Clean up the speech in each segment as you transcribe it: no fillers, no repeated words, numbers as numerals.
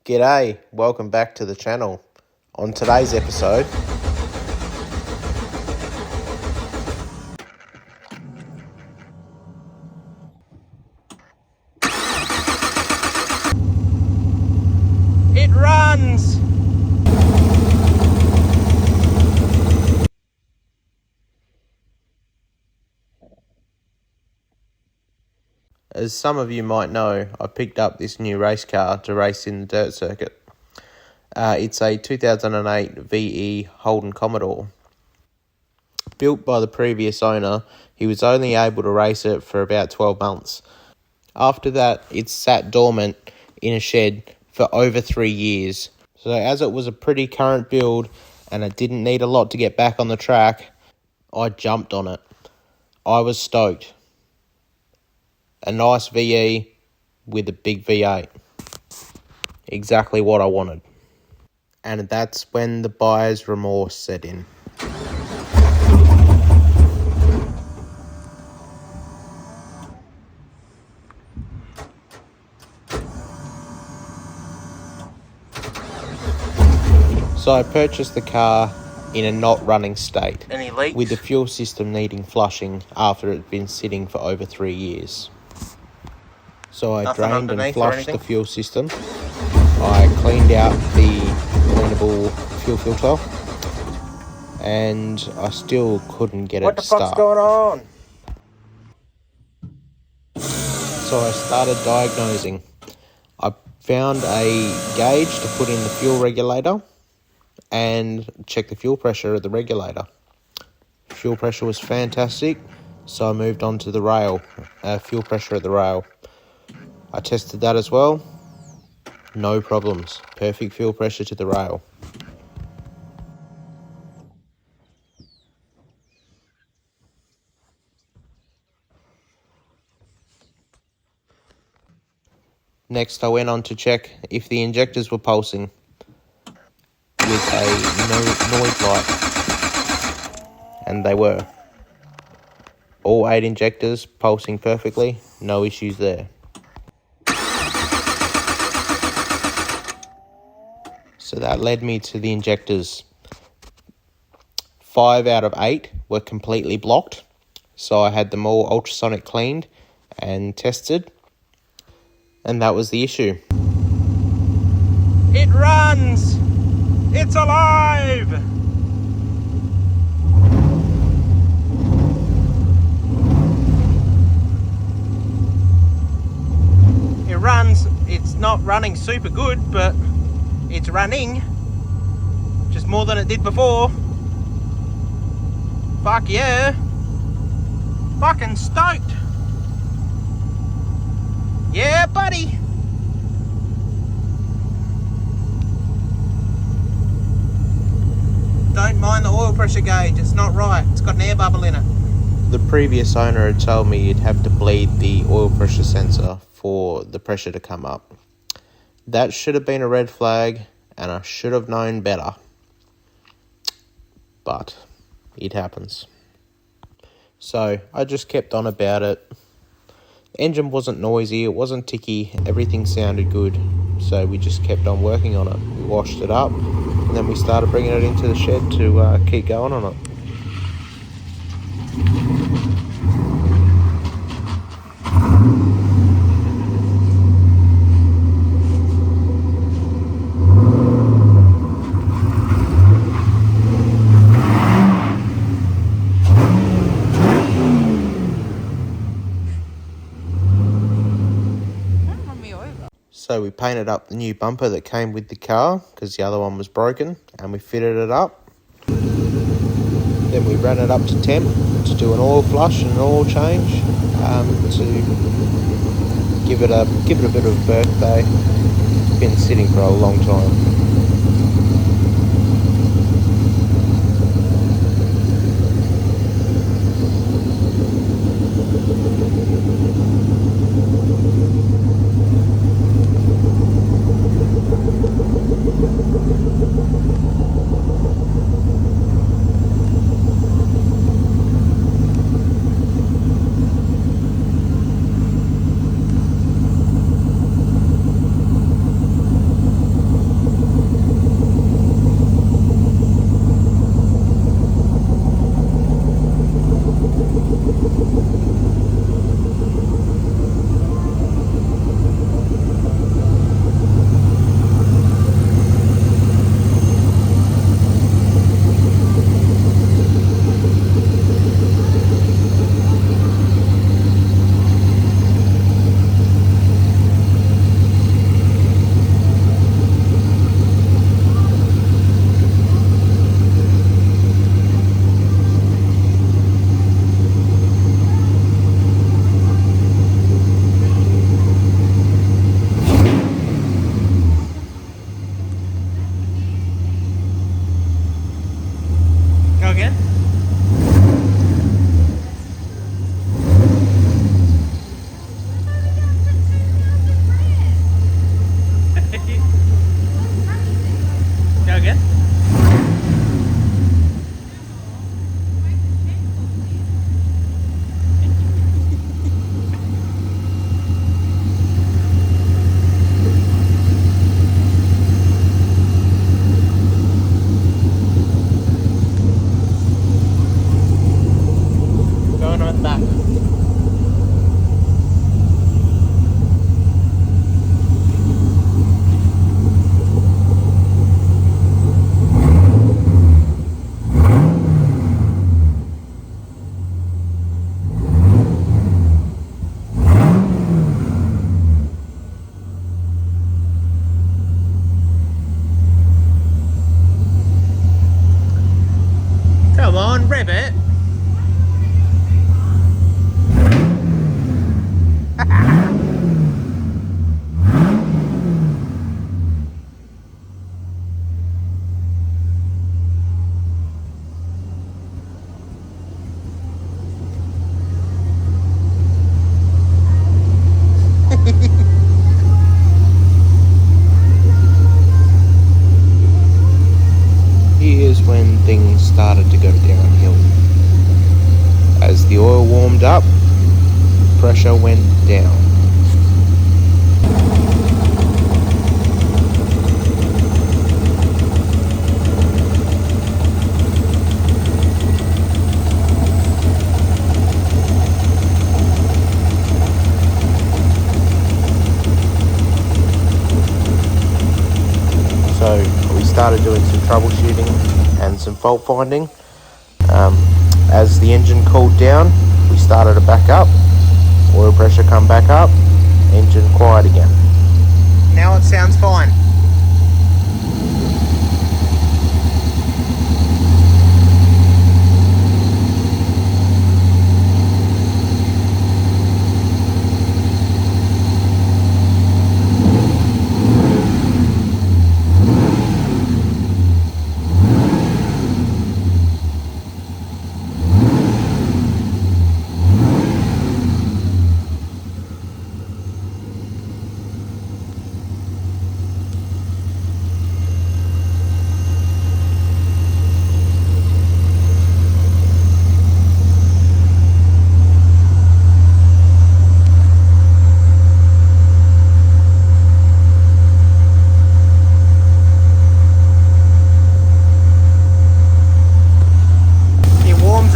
G'day, welcome back to the channel. On today's episode, it runs! As some of you might know, I picked up this new race car to race in the dirt circuit. It's a 2008 VE Holden Commodore. Built by the previous owner, he was only able to race it for about 12 months. After that, it sat dormant in a shed for over 3 years. So as it was a pretty current build and it didn't need a lot to get back on the track, I jumped on it. I was stoked. A nice VE with a big V8. Exactly what I wanted. And that's when the buyer's remorse set in. So I purchased the car in a not running state, with the fuel system needing flushing after it had been sitting for over 3 years. So I drained and flushed the fuel system. I cleaned out the cleanable fuel filter, and I still couldn't get it to start. What the fuck's going on? So I started diagnosing. I found a gauge to put in the fuel regulator and check the fuel pressure at the regulator. Fuel pressure was fantastic, so I moved on to the rail, fuel pressure at the rail. I tested that as well. No problems. Perfect fuel pressure to the rail. Next, I went on to check if the injectors were pulsing with a noise light, and they were. All 8 injectors pulsing perfectly, no issues there. So that led me to the injectors. 5 out of 8 were completely blocked, so I had them all ultrasonic cleaned and tested, and that was the issue. It runs! It's alive! It runs. It's not running super good, but it's running just more than it did before. Fuck yeah. Fucking stoked. Yeah, buddy. Don't mind the oil pressure gauge, it's not right. It's got an air bubble in it. The previous owner had told me you'd have to bleed the oil pressure sensor for the pressure to come up. That should have been a red flag, and I should have known better. But it happens. So I just kept on about it. The engine wasn't noisy, it wasn't ticky, everything sounded good. So we just kept on working on it. We washed it up, and then we started bringing it into the shed to keep going on it. So we painted up the new bumper that came with the car because the other one was broken, and we fitted it up. Then we ran it up to temp to do an oil flush and an oil change to give it a bit of a birthday. It's been sitting for a long time. bit. Here's when things started to go downhill. As the oil warmed up, pressure went down. So we started doing some troubleshooting and some fault finding. As the engine cooled down, we started to back up. Oil pressure come back up, engine quiet again. Now it sounds fine.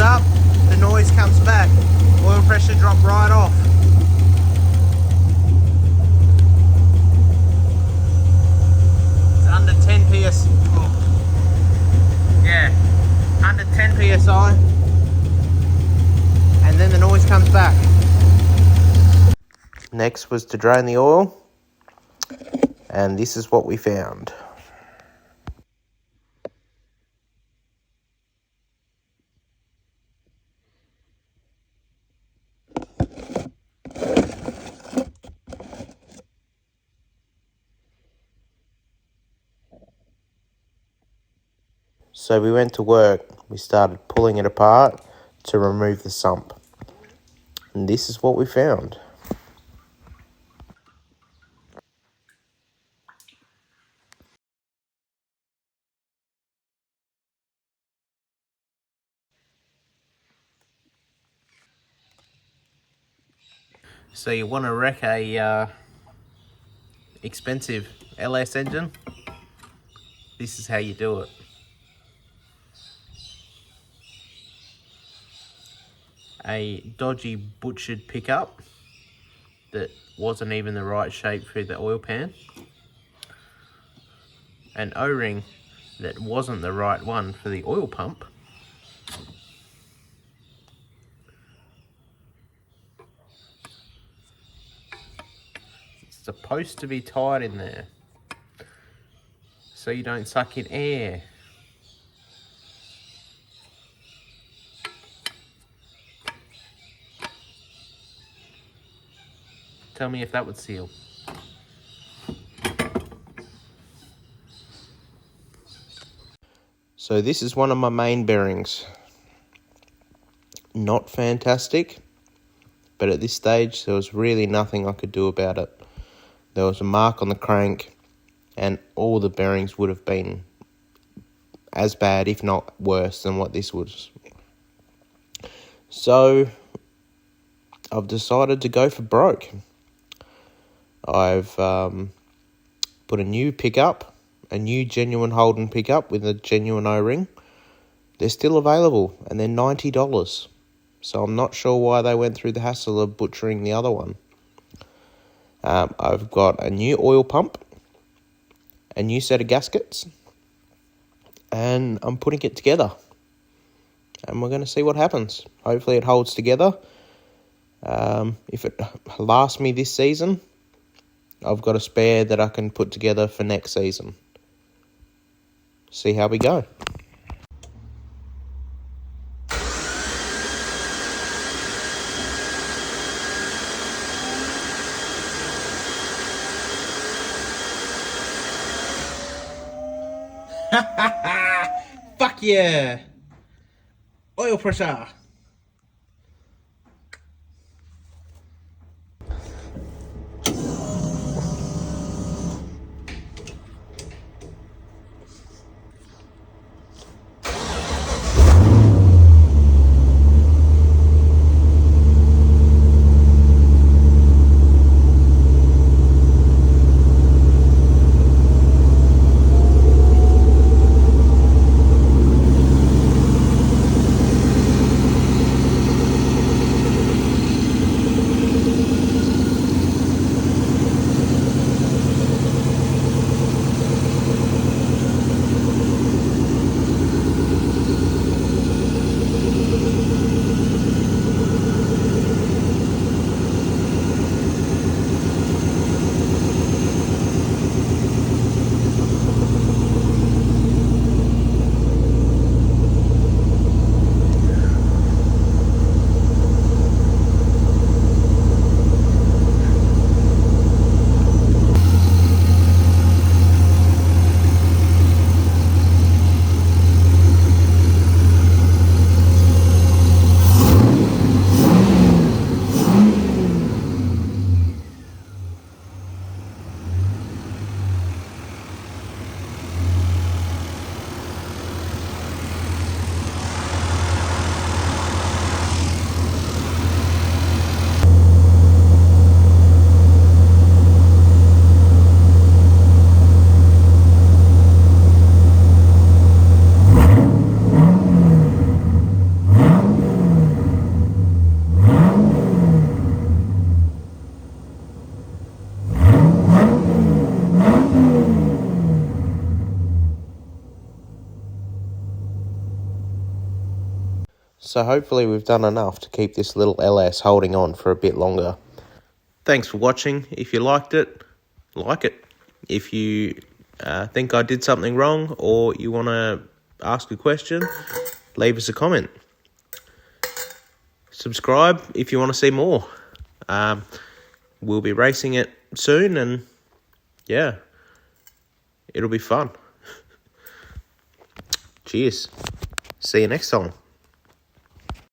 Up, the noise comes back, oil pressure dropped right off. It's under 10 ps. Yeah, under 10 psi, and then the noise comes back. Next was to drain the oil, and this is what we found. So we went to work, we started pulling it apart to remove the sump. And this is what we found. So you want to wreck a expensive LS engine? This is how you do it. A dodgy butchered pickup that wasn't even the right shape for the oil pan. An O-ring that wasn't the right one for the oil pump. It's supposed to be tight in there so you don't suck in air. Tell me if that would seal. So this is one of my main bearings. Not fantastic, but at this stage there was really nothing I could do about it. There was a mark on the crank and all the bearings would have been as bad, if not worse, than what this was. So I've decided to go for broke. I've put a new pickup, a new genuine Holden pickup with a genuine O-ring. They're still available and they're $90. So I'm not sure why they went through the hassle of butchering the other one. I've got a new oil pump, a new set of gaskets, and I'm putting it together. And we're going to see what happens. Hopefully it holds together. If it lasts me this season, I've got a spare that I can put together for next season. See how we go. Fuck yeah! Oil pressure! So hopefully we've done enough to keep this little LS holding on for a bit longer. Thanks for watching. If you liked it, like it. If you think I did something wrong or you want to ask a question, leave us a comment. Subscribe if you want to see more. We'll be racing it soon and yeah, it'll be fun. Cheers. See you next time.